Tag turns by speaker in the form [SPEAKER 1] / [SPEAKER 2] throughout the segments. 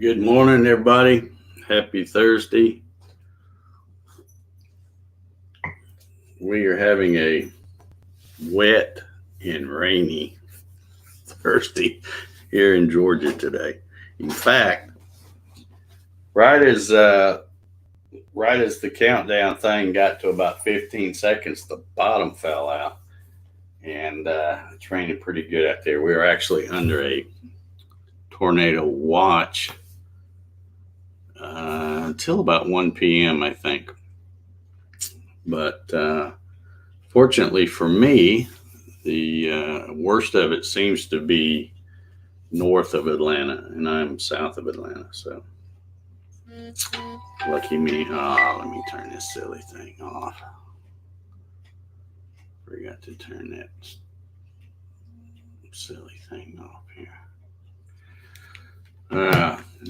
[SPEAKER 1] Good morning, everybody. Happy Thursday. We are having a wet and rainy Thursday here in Georgia today. In fact, right as the countdown thing got to about 15 seconds, the bottom fell out, and it's raining pretty good out there. We are actually under a tornado watch until about 1 p.m., I think. But fortunately for me, the worst of it seems to be north of Atlanta, and I'm south of Atlanta. So lucky me. Oh, let me turn this silly thing off. Forgot to turn that silly thing off here.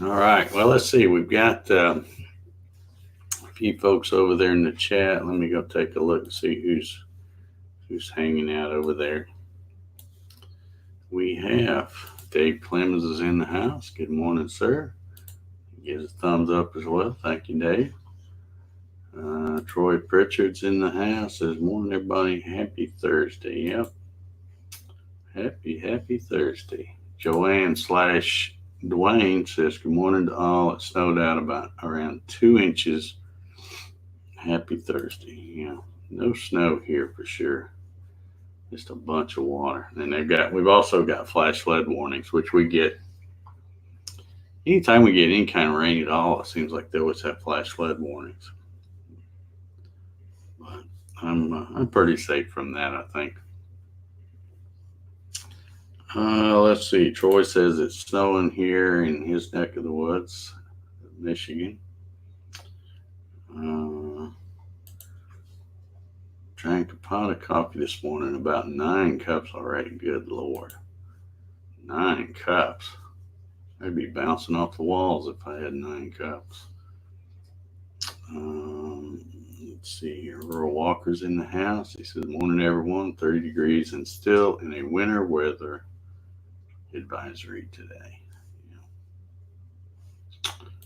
[SPEAKER 1] All right. Well, let's see. We've got a few folks over there in the chat. Let me go take a look and see who's hanging out over there. We have Dave Clemens is in the house. Good morning, sir. He gives a thumbs up as well. Thank you, Dave. Troy Pritchard's in the house. Says, morning, everybody. Happy Thursday. Yep. Happy Thursday. Joanne / Dwayne says, good morning to all. It snowed out about around 2 inches. Happy Thursday. Yeah. No snow here for sure. Just a bunch of water. And we've also got flash flood warnings, which we get anytime we get any kind of rain at all. It seems like they always have flash flood warnings. But I'm pretty safe from that, I think. Let's see. Troy says it's snowing here in his neck of the woods, Michigan. Drank a pot of coffee this morning, about 9 cups already. Good Lord. 9 cups. I'd be bouncing off the walls if I had 9 cups. Let's see here. Rural Walker's in the house. He says, morning, everyone. 30 degrees and still in a winter weather advisory today. Yeah.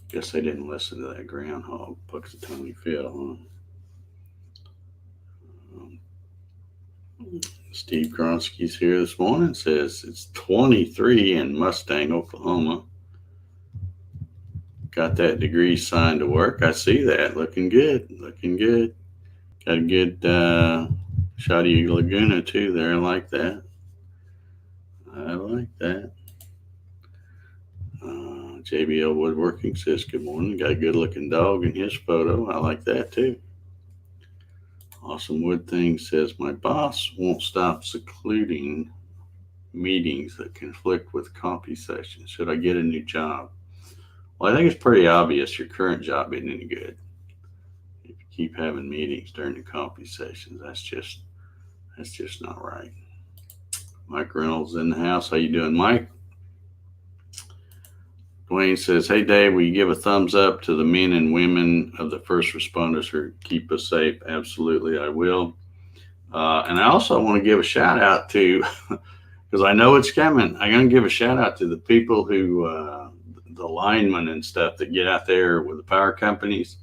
[SPEAKER 1] Guess I didn't listen to that groundhog Puxatawny Phil, huh? Steve Gronsky's here this morning. Says it's 23 in Mustang, Oklahoma. Got that degree signed to work. I see that. Looking good. Got a good shot of you Laguna too there. I like that. JBL Woodworking says good morning. Got a good looking dog in his photo. I like that too. Awesome Wood Thing says, my boss won't stop secluding meetings that conflict with copy sessions. Should I get a new job? Well, I think it's pretty obvious your current job isn't any good. If you keep having meetings during the copy sessions, that's just not right. Mike Reynolds in the house. How you doing, Mike? Dwayne says, hey, Dave, will you give a thumbs up to the men and women of the first responders who keep us safe? Absolutely, I will. And I also want to give a shout out to, because I know it's coming, I'm going to give a shout out to the people who, the linemen and stuff that get out there with the power companies,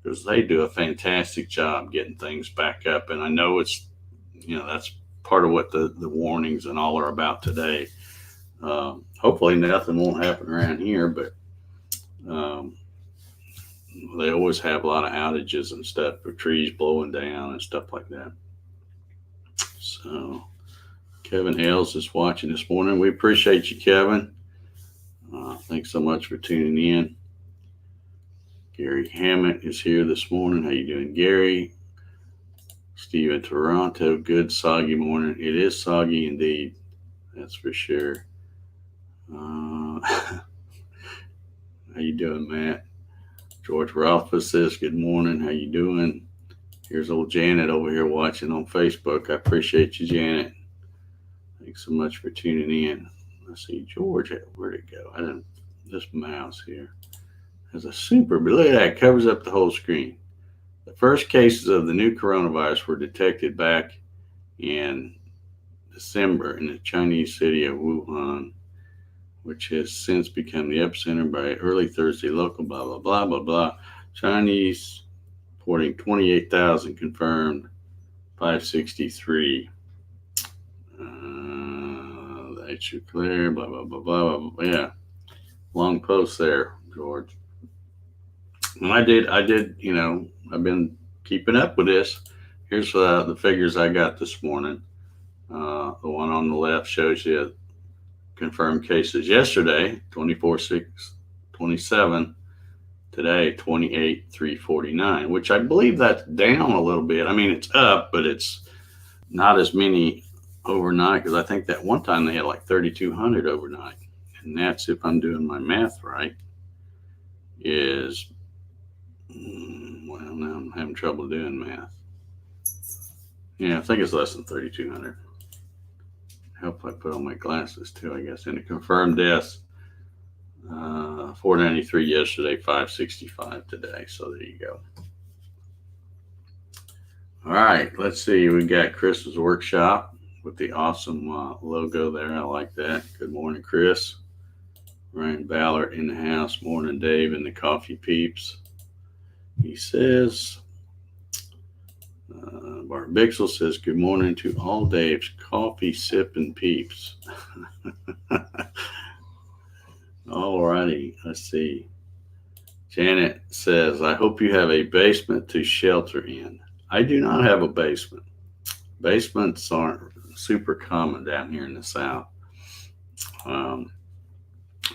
[SPEAKER 1] because they do a fantastic job getting things back up. And I know it's, that's part of what the warnings and all are about today. Hopefully nothing won't happen around here, but they always have a lot of outages and stuff for trees blowing down and stuff like that. So Kevin Hales is watching this morning. We appreciate you, Kevin. Thanks so much for tuning in. Gary Hammett is here this morning. How you doing, Gary? Steve in Toronto. Good soggy morning. It is soggy indeed. That's for sure. How you doing, Matt? George Ralph says, good morning. How you doing? Here's old Janet over here watching on Facebook. I appreciate you, Janet. Thanks so much for tuning in. Let's see, George, where'd it go? This mouse here has a super, but look at that, covers up the whole screen. The first cases of the new coronavirus were detected back in December in the Chinese city of Wuhan. which has since become the epicenter by early Thursday local, blah, blah, blah, blah, blah. Chinese reporting 28,000 confirmed, 563. That you clear, blah, blah, blah, blah, blah. Yeah, long post there, George. And I did, I've been keeping up with this. Here's the figures I got this morning. The one on the left shows you confirmed cases yesterday, 24,627. Today, 28,349, which I believe that's down a little bit. I mean, it's up, but it's not as many overnight, because I think that one time they had like 3,200 overnight. And that's, if I'm doing my math right, is, well, now I'm having trouble doing math. Yeah, I think it's less than 3,200. I hope I put on my glasses too, I guess. And the confirmed deaths, 493 yesterday, 565 today. So there you go. All right, let's see. We got Chris's workshop with the awesome logo there. I like that. Good morning, Chris. Ryan Ballard in the house. Morning, Dave, and the coffee peeps. He says, Bart Bixel says, good morning to all Dave's coffee sipping peeps. All righty, let's see. Janet says, I hope you have a basement to shelter in. I do not have a basement. Basements aren't super common down here in the South. I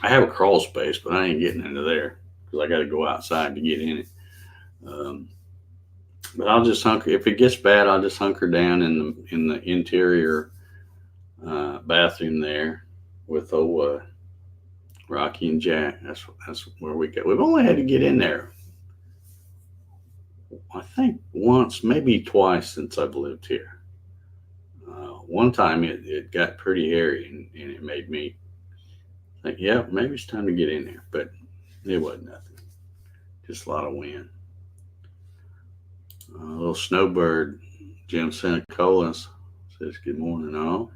[SPEAKER 1] have a crawl space, but I ain't getting into there because I got to go outside to get in it. But I'll just hunker. If it gets bad, I'll just hunker down in the interior bathroom there with old Rocky and Jack. That's where we go. We've only had to get in there, I think, once, maybe twice since I've lived here. One time it got pretty hairy and it made me think, yeah, maybe it's time to get in there. But it wasn't nothing. Just a lot of wind. A little snowbird, Jim Santa Colas, says, good morning, all.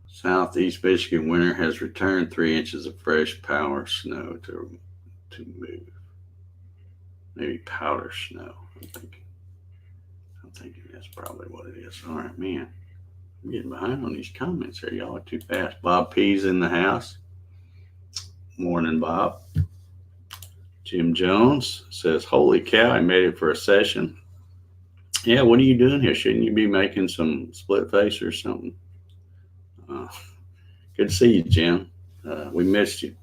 [SPEAKER 1] Southeast Michigan winter has returned 3 inches of fresh power snow to move. Maybe powder snow, I'm thinking that's probably what it is. All right, man. I'm getting behind on these comments here. Y'all are too fast. Bob P's in the house. Morning, Bob. Jim Jones says, holy cow, I made it for a session. Yeah, what are you doing here? Shouldn't you be making some split face or something? Good to see you, Jim. We missed you.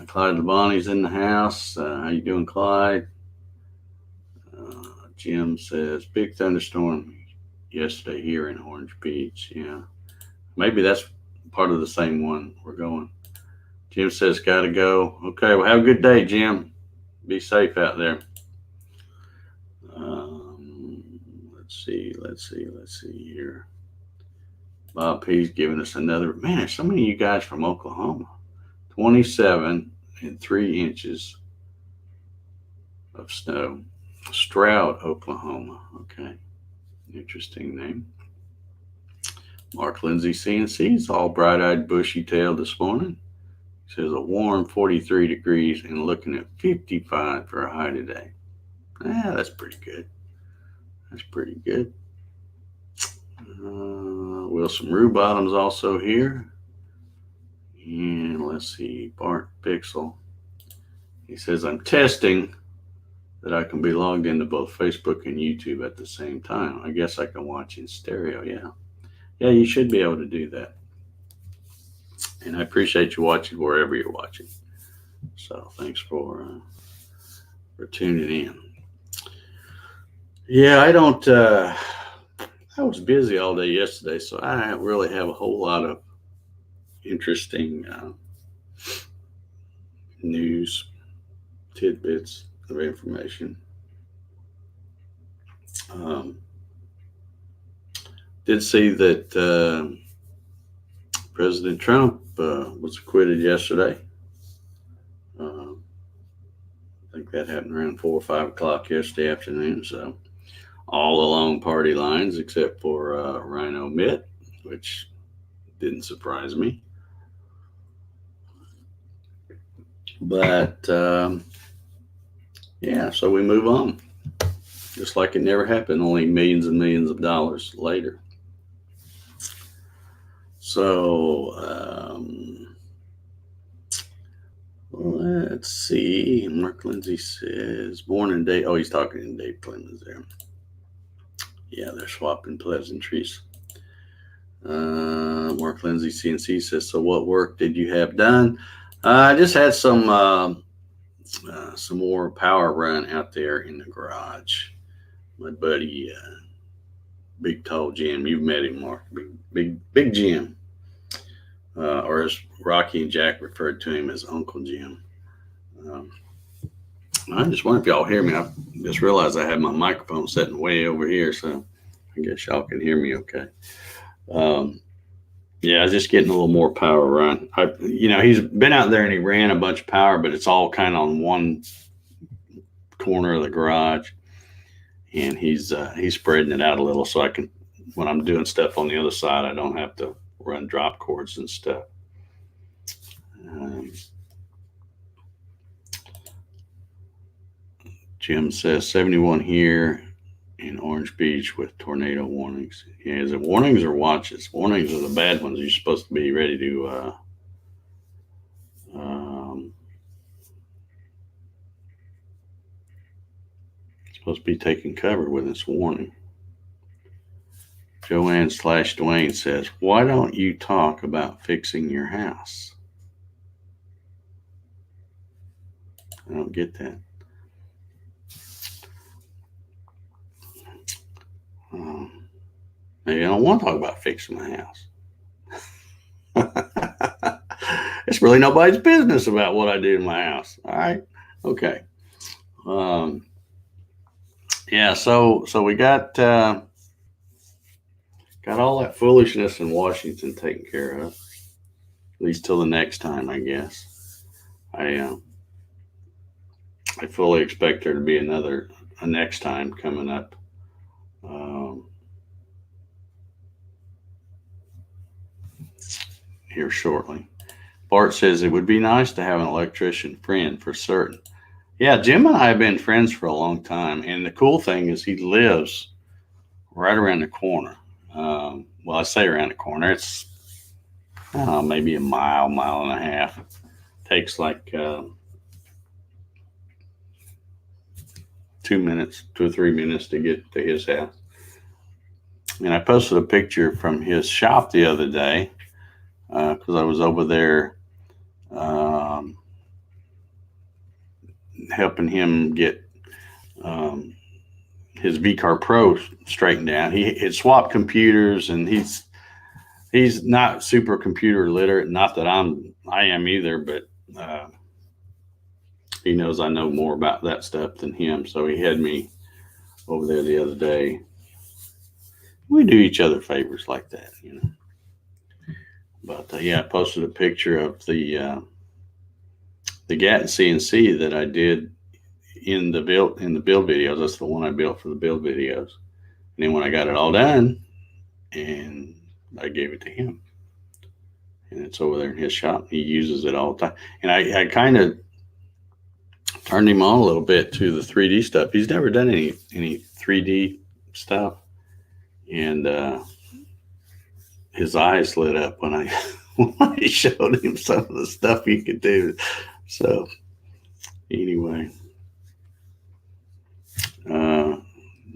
[SPEAKER 1] Clyde Labonte's in the house. How you doing, Clyde? Jim says, big thunderstorm yesterday here in Orange Beach. Yeah, maybe that's part of the same one we're going. Jim says, gotta go. Okay, well, have a good day, Jim. Be safe out there. Let's see here. Bob P's giving us another. Man, there's so many of you guys from Oklahoma. 27 and 3 inches of snow. Stroud, Oklahoma. Okay. Interesting name. Mark Lindsay CNC's all bright-eyed, bushy-tailed this morning. He says a warm 43 degrees and looking at 55 for a high today. That's pretty good. That's pretty good. Wilson Rue-Bottom's also here. And let's see, Bart Pixel. He says, I'm testing that I can be logged into both Facebook and YouTube at the same time. I guess I can watch in stereo, yeah. Yeah, you should be able to do that. And I appreciate you watching wherever you're watching. So thanks for tuning in. Yeah, I was busy all day yesterday, so I don't really have a whole lot of interesting news, tidbits of information. Did see that President Trump was acquitted yesterday. I think that happened around 4 or 5 o'clock yesterday afternoon. So all along party lines, except for Rhino Mitt, which Didn't surprise me. But yeah, so we move on. Just like it never happened, only millions and millions of dollars later. So let's see. Mark Lindsay says, born in Dave. Oh, he's talking in Dave Clemens there. Yeah, they're swapping pleasantries. Mark Lindsay CNC says, so what work did you have done? I just had some more power run out there in the garage. My buddy, Big Tall Jim, you've met him, Mark. Big Jim. Or as Rocky and Jack referred to him as Uncle Jim. I just wonder if y'all hear me. I just realized I had my microphone sitting way over here, so I guess y'all can hear me okay. Yeah, I was just getting a little more power run. He's been out there and he ran a bunch of power, but it's all kind of on one corner of the garage, and he's spreading it out a little so I can, when I'm doing stuff on the other side, I don't have to run drop cords and stuff. Jim says 71 here in Orange Beach with tornado warnings. Yeah, is it warnings or watches? Warnings are the bad ones. You're supposed to be ready to supposed to be taking cover with this warning. Joanne / Dwayne says, why don't you talk about fixing your house? I don't get that. Maybe I don't want to talk about fixing my house. It's really nobody's business about what I do in my house. All right. Okay. Yeah. So we got all that foolishness in Washington taken care of, at least till the next time, I guess. I fully expect there to be a next time coming up. Here shortly. Bart says it would be nice to have an electrician friend for certain. Yeah, Jim and I have been friends for a long time, and the cool thing is he lives right around the corner. Well, I say around the corner. It's maybe a mile and a half. Takes like 2 or 3 minutes to get to his house. And I posted a picture from his shop the other day because I was over there helping him get his VCar Pro straightened out. He had swapped computers, and he's not super computer literate. Not that I am either, but he knows I know more about that stuff than him. So he had me over there the other day. We do each other favors like that, But yeah, I posted a picture of the Gatton CNC that I did in the build videos. That's the one I built for the build videos. And then when I got it all done, and I gave it to him, and it's over there in his shop. He uses it all the time. And I kind of turned him on a little bit to the 3D stuff. He's never done any 3D stuff, and his eyes lit up when I showed him some of the stuff he could do. So anyway,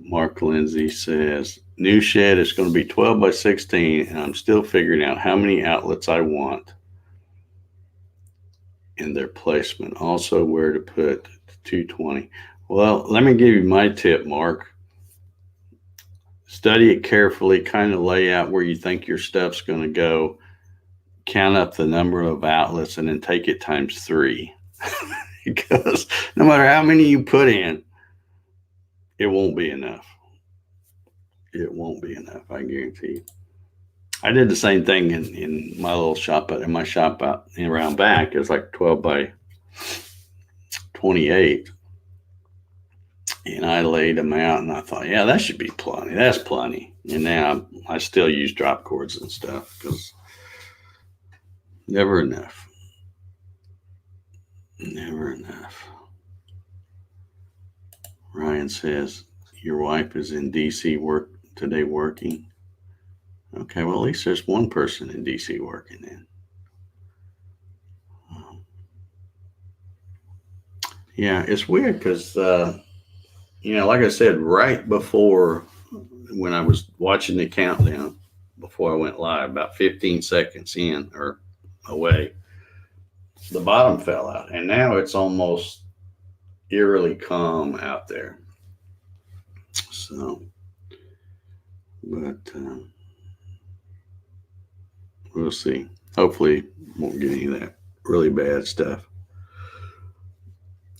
[SPEAKER 1] Mark Lindsay says, new shed is going to be 12 by 16, and I'm still figuring out how many outlets I want in their placement. Also, where to put 220. Well, let me give you my tip, Mark. Study it carefully, kind of lay out where you think your stuff's going to go, count up the number of outlets, and then take it times 3. Because no matter how many you put in, it won't be enough. It won't be enough, I guarantee you. I did the same thing in my little shop, in my shop out around back. It was like 12 by 28. And I laid them out, and I thought, yeah, that should be plenty. That's plenty. And now I still use drop cords and stuff because Never enough. Never enough. Ryan says, your wife is in DC today working. Okay, well, at least there's one person in DC working then. Yeah, it's weird because, like I said, right before when I was watching the countdown, before I went live, about 15 seconds in or away, the bottom fell out. And now it's almost eerily calm out there. So, but we'll see. Hopefully, won't get any of that really bad stuff.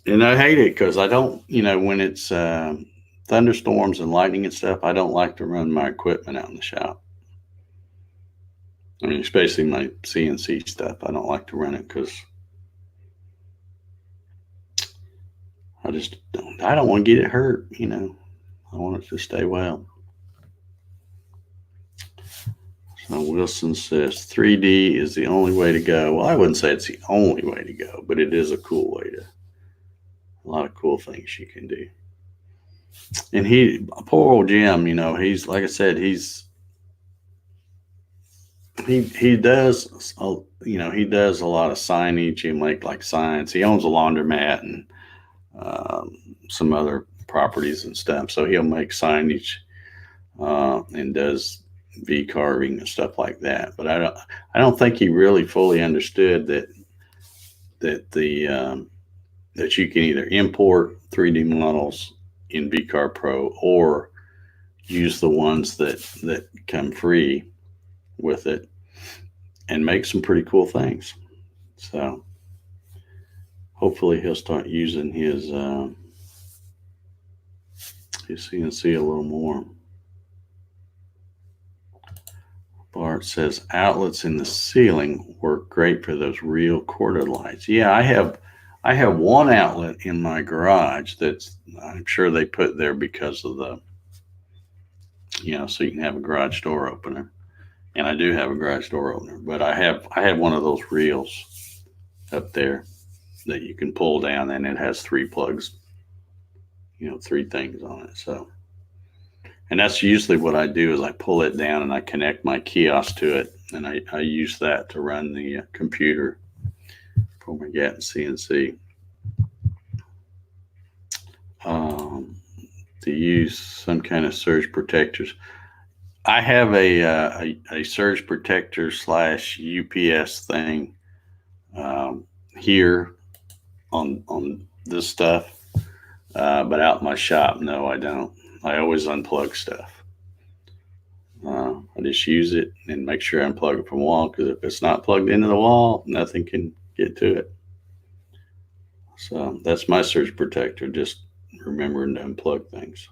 [SPEAKER 1] And I hate it because I don't, when it's thunderstorms and lightning and stuff, I don't like to run my equipment out in the shop. I mean, especially my CNC stuff. I don't like to run it because I don't want to get it hurt, I want it to stay well. So Wilson says 3D is the only way to go. Well, I wouldn't say it's the only way to go, but it is a cool way a lot of cool things you can do. And poor old Jim, he's, like I said, he does, he does a lot of signage. He make like signs. He owns a laundromat and some other properties and stuff. So he'll make signage and does V carving and stuff like that. But I don't think he really fully understood that you can either import 3D models in VCarve Pro or use the ones that come free with it and make some pretty cool things. So hopefully he'll start using his CNC a little more. Bart says outlets in the ceiling work great for those real corded lights. Yeah, I have one outlet in my garage that's, I'm sure they put there because of the, so you can have a garage door opener. And I do have a garage door opener, but I have one of those reels up there that you can pull down, and it has 3 plugs, 3 things on it. So, and that's usually what I do is I pull it down and I connect my kiosk to it, and I use that to run the computer for my Gatton CNC. To use some kind of surge protectors. I have a surge protector / UPS thing here on this stuff, but out in my shop, no, I don't. I always unplug stuff. I just use it and make sure I unplug it from the wall, because if it's not plugged into the wall, nothing can get to it. So that's my surge protector, just remembering to unplug things.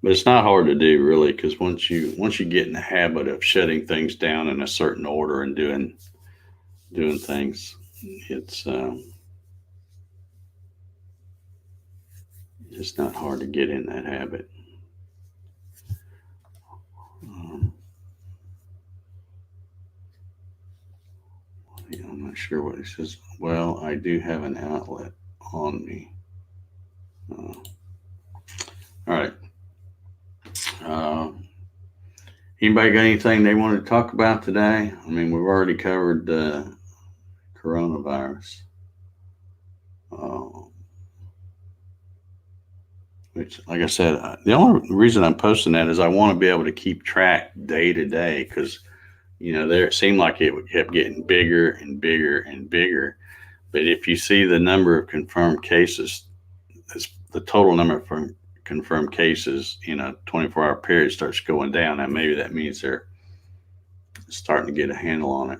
[SPEAKER 1] But it's not hard to do, really, because once you get in the habit of shutting things down in a certain order and doing things, it's not hard to get in that habit. I'm not sure what he says. Well, I do have an outlet on me. All right. Anybody got anything they want to talk about today? I mean, we've already covered coronavirus. Which, like I said, the only reason I'm posting that is I want to be able to keep track day to day, because there it seemed like it kept getting bigger and bigger and bigger. But if you see the number of confirmed cases, the total number of confirmed cases in a 24-hour period starts going down, and maybe that means they're starting to get a handle on it,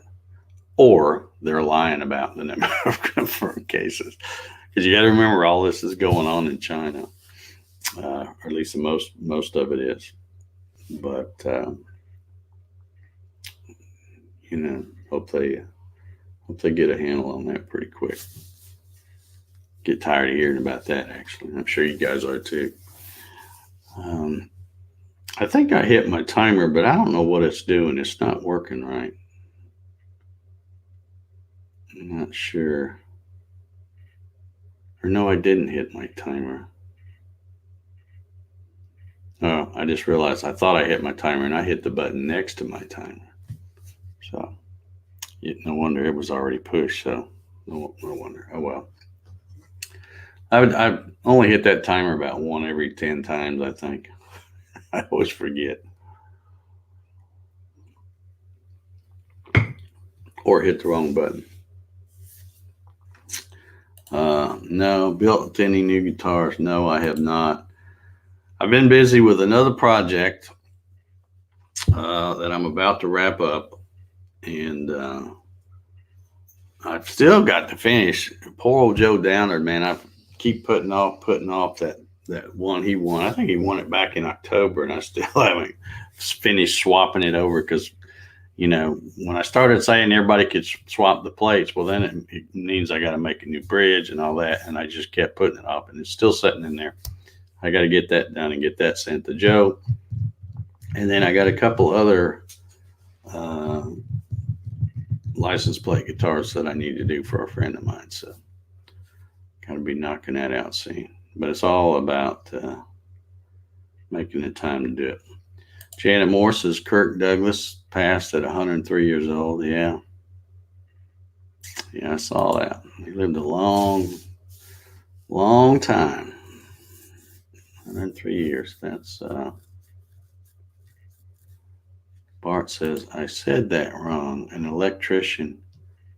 [SPEAKER 1] or they're lying about the number of confirmed cases. Because you got to remember, all this is going on in China, or at least most of it is. But hope they get a handle on that pretty quick. Get tired of hearing about that, actually. I'm sure you guys are too. I think I hit my timer, but I don't know what it's doing. It's not working right. I'm not sure. Or no, I didn't hit my timer. Oh, I just realized I thought I hit my timer and I hit the button next to my timer. So, no wonder it was already pushed. So, no wonder. Oh, well. I only hit that timer about one every 10 times, I think. I always forget. Or hit the wrong button. No, built any new guitars? No, I have not. I've been busy with another project that I'm about to wrap up, and I've still got to finish. Poor old Joe Downard, man. I keep putting off that one he won. I think he won it back in October, and I still haven't finished swapping it over because, when I started saying everybody could swap the plates, well, then it means I got to make a new bridge and all that, and I just kept putting it off, and it's still sitting in there. I got to get that done and get that sent to Joe. And then I got a couple other license plate guitars that I need to do for a friend of mine. So got to be knocking that out soon. But it's all about making the time to do it. Janet Moore says Kirk Douglas passed at 103 years old. Yeah. Yeah, I saw that. He lived a long time. 103 years. That's Bart says, I said that wrong. An electrician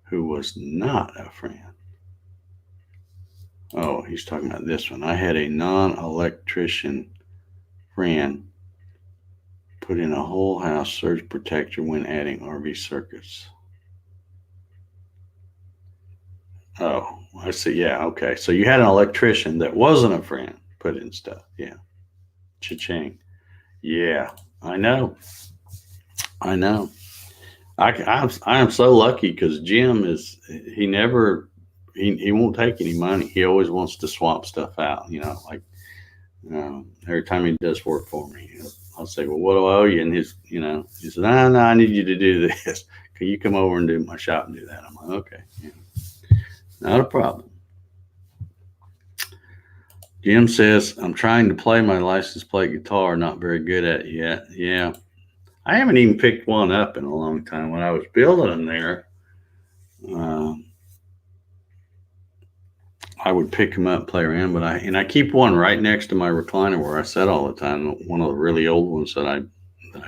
[SPEAKER 1] who was not a friend. Oh, he's talking about this one. I had a non-electrician friend put in a whole house surge protector when adding RV circuits. Oh, I see. Yeah, okay. So you had an electrician that wasn't a friend put in stuff. Yeah. Cha-ching. Yeah, I know. I am so lucky because Jim he won't take any money. He always wants to swap stuff out, like every time he does work for me, I'll say, well, what do I owe you? And he says, no, I need you to do this. Can you come over and do my shop and do that? I'm like, okay, yeah. Not a problem. Jim says, I'm trying to play my license plate guitar, not very good at it yet. Yeah. I haven't even picked one up in a long time. When I was building them there, I would pick them up, play around, but I keep one right next to my recliner where I sit all the time. One of the really old ones that I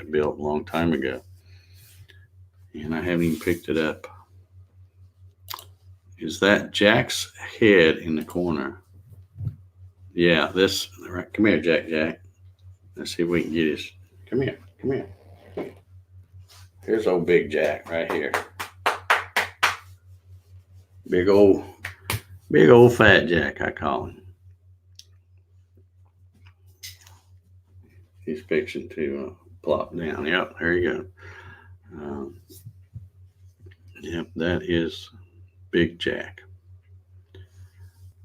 [SPEAKER 1] built a long time ago, and I haven't even picked it up. Is that Jack's head in the corner? Yeah, this. Right, come here, Jack. Let's see if we can get his. Come here. Here's old Big Jack right here. Big old fat Jack, I call him. He's fixing to plop down. Yep, there you go. Yep, that is Big Jack.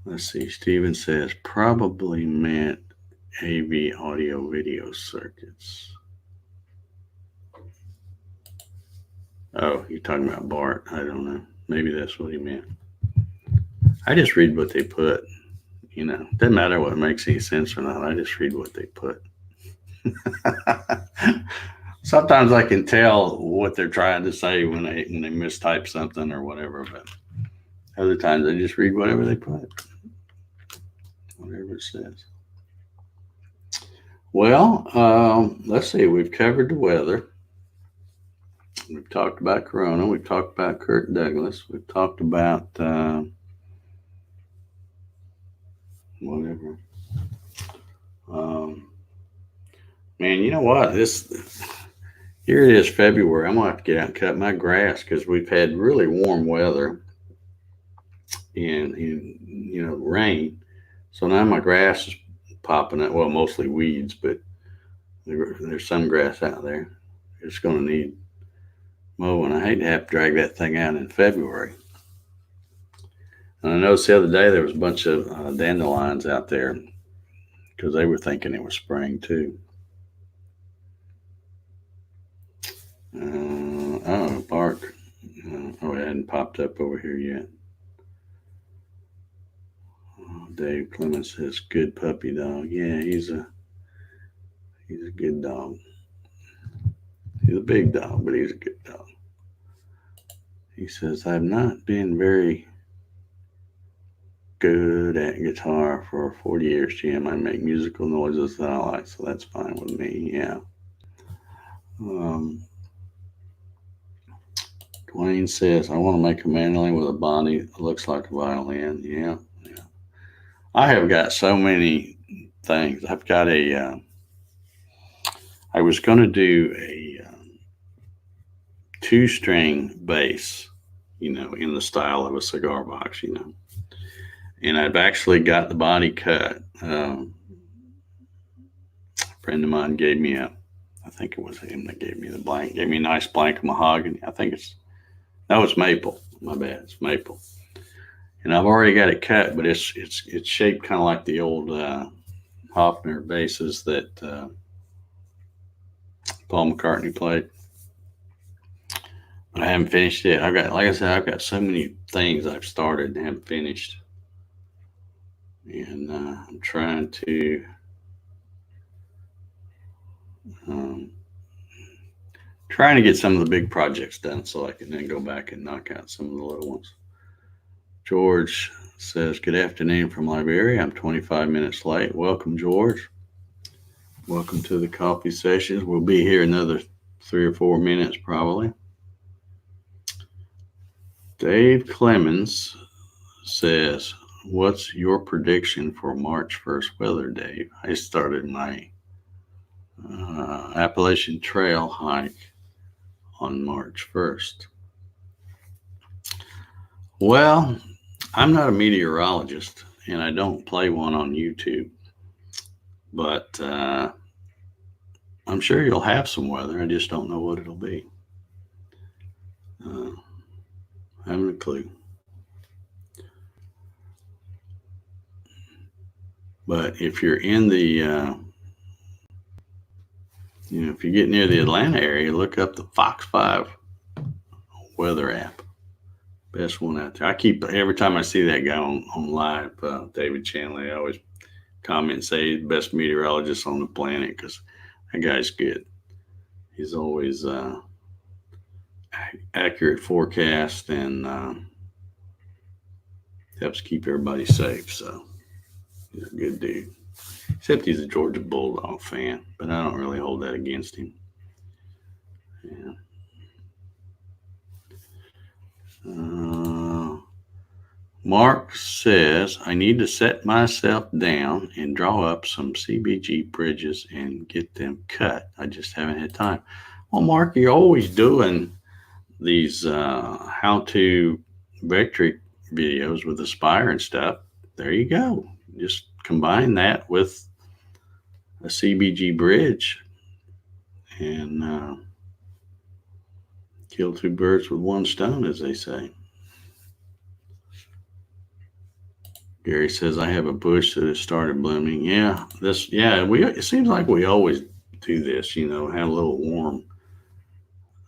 [SPEAKER 1] Let's see. Steven says probably meant AV audio video circuits. Oh, you're talking about Bart. I don't know. Maybe that's what he meant. I just read what they put. Doesn't matter what makes any sense or not. I just read what they put. Sometimes I can tell what they're trying to say when they mistype something or whatever, but other times I just read whatever they put. Whatever it says. Well, let's see. We've covered the weather. We've talked about Corona. We've talked about Kirk Douglas. We've talked about whatever. Man, you know what? Here it is, February. I'm going to have to get out and cut my grass because we've had really warm weather and rain. So now my grass is popping up. Well, mostly weeds, but there's some grass out there. It's going to need mowing. I hate to have to drag that thing out in February. And I noticed the other day there was a bunch of dandelions out there because they were thinking it was spring too. Bart. Oh, it hadn't popped up over here yet. Oh, Dave Clemens says, good puppy dog. Yeah, he's a good dog. He's a big dog, but he's a good dog. He says, I've not been very good at guitar for 40 years, Jim. I make musical noises that I like, so that's fine with me. Yeah. Dwayne says, I want to make a mandolin with a body that looks like a violin. Yeah. I have got so many things. I've got I was going to do a 2-string bass, in the style of a cigar box, and I've actually got the body cut. A friend of mine gave me I think it was him that gave me the blank, gave me a nice blank of mahogany. I think it's maple. My bad, it's maple. And I've already got it cut, but it's shaped kind of like the old Hofner basses that Paul McCartney played. But I haven't finished it. Like I said, I've got so many things I've started and haven't finished. And I'm trying to get some of the big projects done so I can then go back and knock out some of the little ones. George says, good afternoon from Liberia. I'm 25 minutes late. Welcome, George. Welcome to the coffee sessions. We'll be here another 3 or 4 minutes probably. Dave Clemens says, what's your prediction for March 1st weather, Dave? I started my Appalachian Trail hike on March 1st. Well, I'm not a meteorologist, and I don't play one on YouTube, but I'm sure you'll have some weather. I just don't know what it'll be. I haven't a clue. But if you're in the, if you get near the Atlanta area, look up the Fox 5 weather app. Best one out there. Every time I see that guy on live, David Chandler, I always comment and say he's the best meteorologist on the planet because that guy's good. He's always accurate forecast and helps keep everybody safe. So he's a good dude. Except he's a Georgia Bulldog fan, but I don't really hold that against him. Yeah. Mark says, I need to set myself down and draw up some CBG bridges and get them cut. I just haven't had time. Well, Mark, you're always doing these how-to Vectric videos with Aspire and stuff. There you go. Just combine that with a CBG bridge and kill 2 birds with 1 stone, as they say. Gary says, I have a bush that has started blooming. Yeah, it seems like we always do this, have a little warm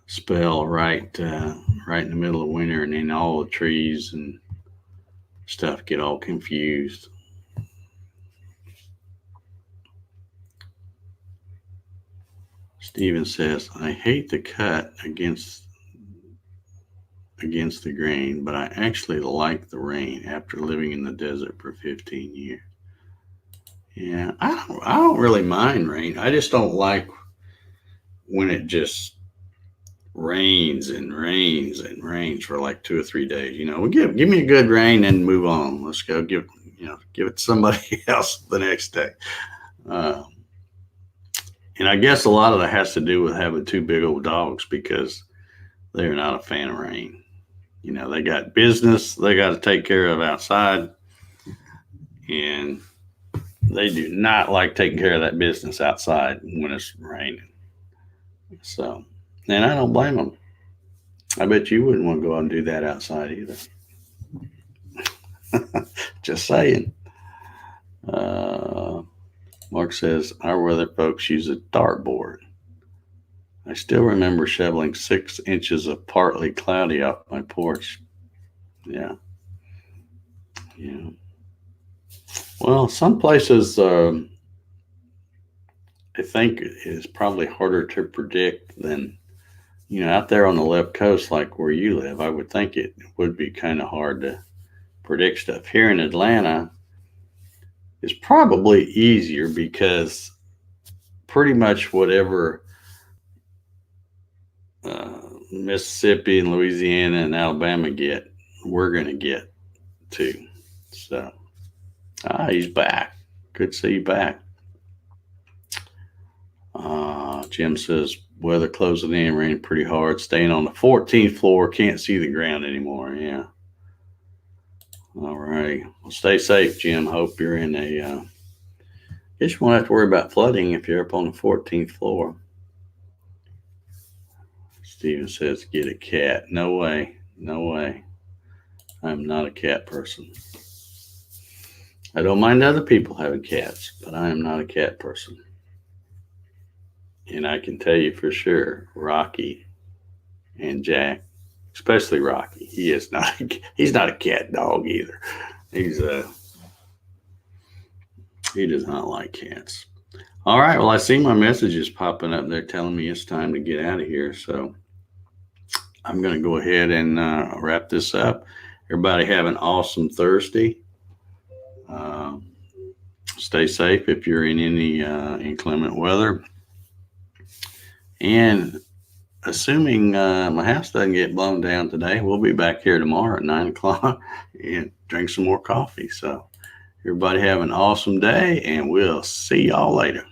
[SPEAKER 1] spell right in the middle of winter, and then all the trees and stuff get all confused. Steven says, I hate the cut against the grain, but I actually like the rain after living in the desert for 15 years. Yeah, I don't really mind rain. I just don't like when it just rains and rains and rains for like 2 or 3 days. Give me a good rain and move on. Let's go give it to somebody else the next day. And I guess a lot of that has to do with having 2 big old dogs because they're not a fan of rain. They got business they got to take care of outside, and they do not like taking care of that business outside when it's raining. So, and I don't blame them. I bet you wouldn't want to go out and do that outside either. Just saying. Mark says, our weather folks use a dartboard. I still remember shoveling 6 inches of partly cloudy out my porch. Yeah. Yeah. Well, some places I think is probably harder to predict than, out there on the left coast, like where you live. I would think it would be kind of hard to predict stuff. Here in Atlanta, it's probably easier because pretty much whatever Mississippi and Louisiana and Alabama get, we're going to get too. So, he's back. Good to see you back. Jim says, weather closing in, raining pretty hard, staying on the 14th floor, can't see the ground anymore. Yeah. All right. Well, stay safe, Jim. Hope you're in guess you won't have to worry about flooding if you're up on the 14th floor. Steven says, get a cat. No way. No way. I'm not a cat person. I don't mind other people having cats, but I am not a cat person. And I can tell you for sure, Rocky and Jack, especially Rocky, he's not a cat dog either. He does not like cats. All right. Well, I see my messages popping up there telling me it's time to get out of here. So I'm going to go ahead and wrap this up. Everybody have an awesome Thursday. Stay safe if you're in any inclement weather. And assuming my house doesn't get blown down today, we'll be back here tomorrow at 9 o'clock and drink some more coffee. So everybody have an awesome day, and we'll see y'all later.